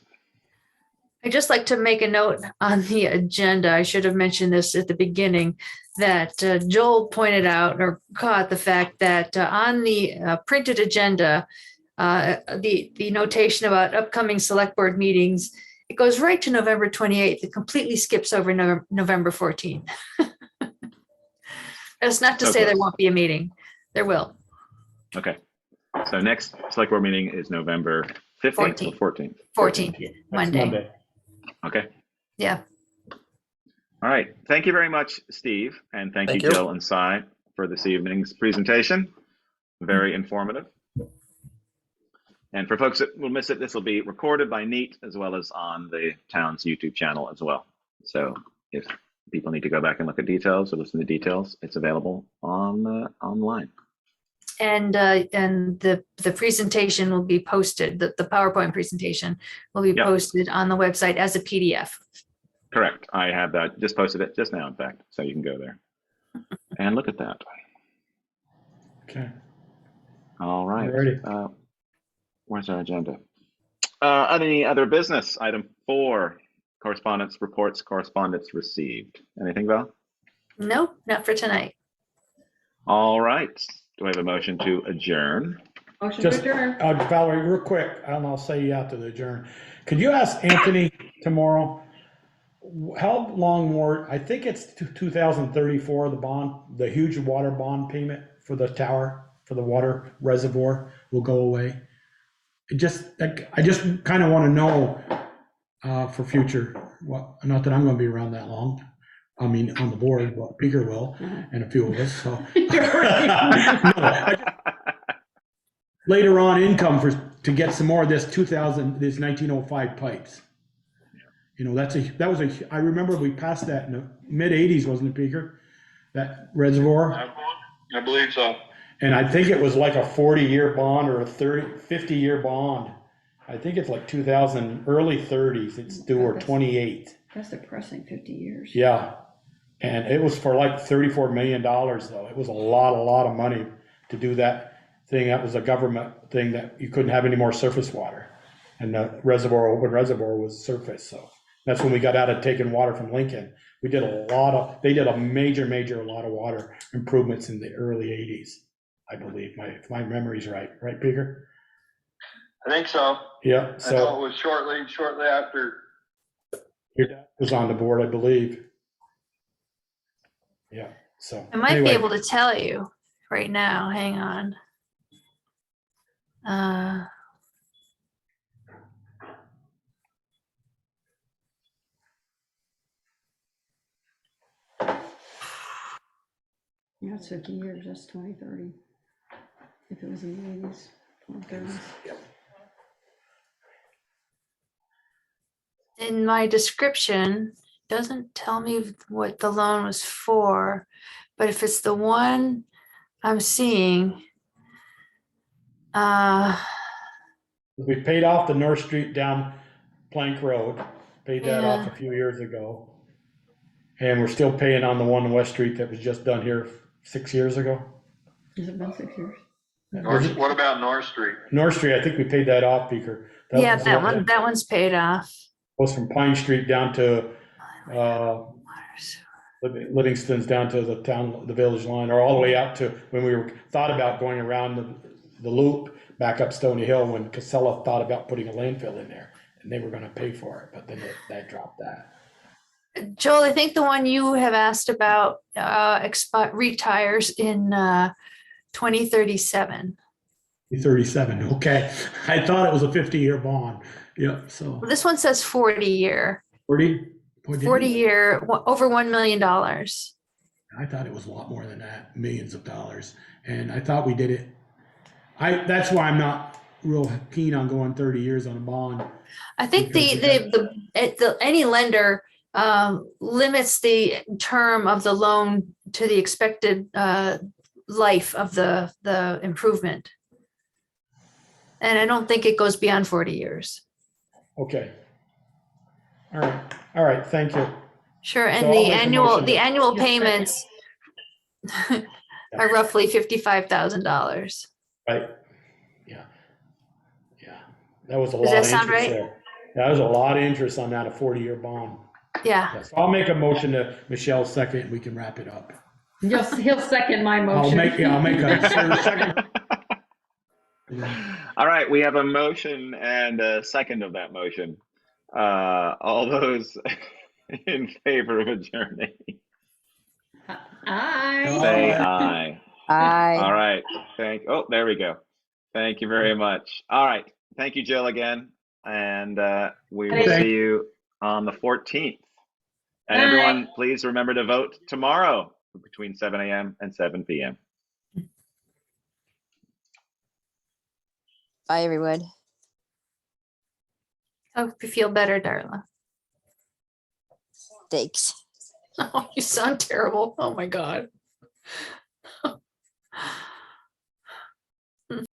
I'd just like to make a note on the agenda. I should have mentioned this at the beginning, that Joel pointed out or caught the fact that on the printed agenda, the notation about upcoming select board meetings, it goes right to November 28th. It completely skips over November 14th. That's not to say there won't be a meeting. There will. Okay. So next select board meeting is November 15th or 14th? 14th, Monday. Okay. Yeah. All right. Thank you very much, Steve. And thank you, Jill and Cy, for this evening's presentation. Very informative. And for folks that will miss it, this will be recorded by Neat as well as on the town's YouTube channel as well. So if people need to go back and look at details or listen to details, it's available on online. And the presentation will be posted, the PowerPoint presentation will be Yep. posted on the website as a PDF. Correct. I have that. Just posted it just now, in fact. So you can go there and look at that. Okay. All right. Alrighty. Where's our agenda? Any other business? Item 4, correspondence reports, correspondence received. Anything, Val? Nope, not for tonight. All right. Do I have a motion to adjourn? Motion to Just, adjourn. Valerie, real quick, and I'll say you after the adjourn. Could you ask Anthony tomorrow, how long more, I think it's 2034, the bond, the huge water bond payment for the tower, for the water reservoir will go away? I just kind of want to know for future, not that I'm going to be around that long. I mean, on the board, but Peter will, and a few of us, so. No, later on income to get some more of this 1905 pipes. You know, I remember we passed that in the mid 80s, wasn't it, Peter? That reservoir? I believe so. And I think it was like a 40-year bond or a 50-year bond. I think it's like 2000, early 30s, it's due, or 28. That's depressing, 50 years. Yeah. And it was for like $34 million though. It was a lot of money to do that thing. That was a government thing that you couldn't have any more surface water. And the open reservoir was surface. So that's when we got out of taking water from Lincoln. We did they did a major lot of water improvements in the early 80s, I believe, if my memory's right. Right, Peter? I think so. Yeah. I know So it was shortly after. your dad was on the board, I believe. Yeah. So I might anyway. be able to tell you right now. Hang on. Yeah, it's 50 years, that's 2030. If it was in the 80s, 2030s. In my description, doesn't tell me what the loan was for, but if it's the one I'm seeing, We paid off the North Street down Plank Road, paid that off Yeah. a few years ago. And we're still paying on the one on West Street that was just done here 6 years ago. Has it been 6 years? What about North Street? North Street, I think we paid that off, Beaker. yeah, was that one's paid off. Goes from Pine Street down to, Livingston's down to the village line, or all the way out to when we thought about going around the loop back up Stony Hill, when Casella thought about putting a landfill in there, and they were gonna pay for it, but then they dropped that. Joel, I think the one you have asked about retires in 2037. 37, okay. I thought it was a 50-year bond. Yeah, so This one says 40 year. 40? 40 year, over $1 million. I thought it was a lot more than that, millions of dollars. And I thought we did it. That's why I'm not real keen on going 30 years on a bond. I think Because any lender limits the term of the loan to the expected life of the improvement. And I don't think it goes beyond 40 years. Okay. All right, thank you. Sure, So and I'll the make a motion to- annual Yes, payments are roughly $55,000. Right, yeah. That was a Does lot that of sound interest right? there. That was a lot of interest on that, a 40-year bond. Yeah, Yes, I'll make a motion to Michelle's second, and we can wrap it up. He'll second my I'll motion. make a second. All right, we have a motion and a second of that motion. All those in favor of adjourning, Aye. say aye. Aye. All right, there we go. Thank you very much. All right, thank you, Jill, again. And we will Thank see you on the 14th. And Bye. everyone, please remember to vote tomorrow between 7 a.m. and 7 p.m. Bye, everyone. I hope you feel better, Darla. Thanks. Oh, you sound terrible. Oh my God.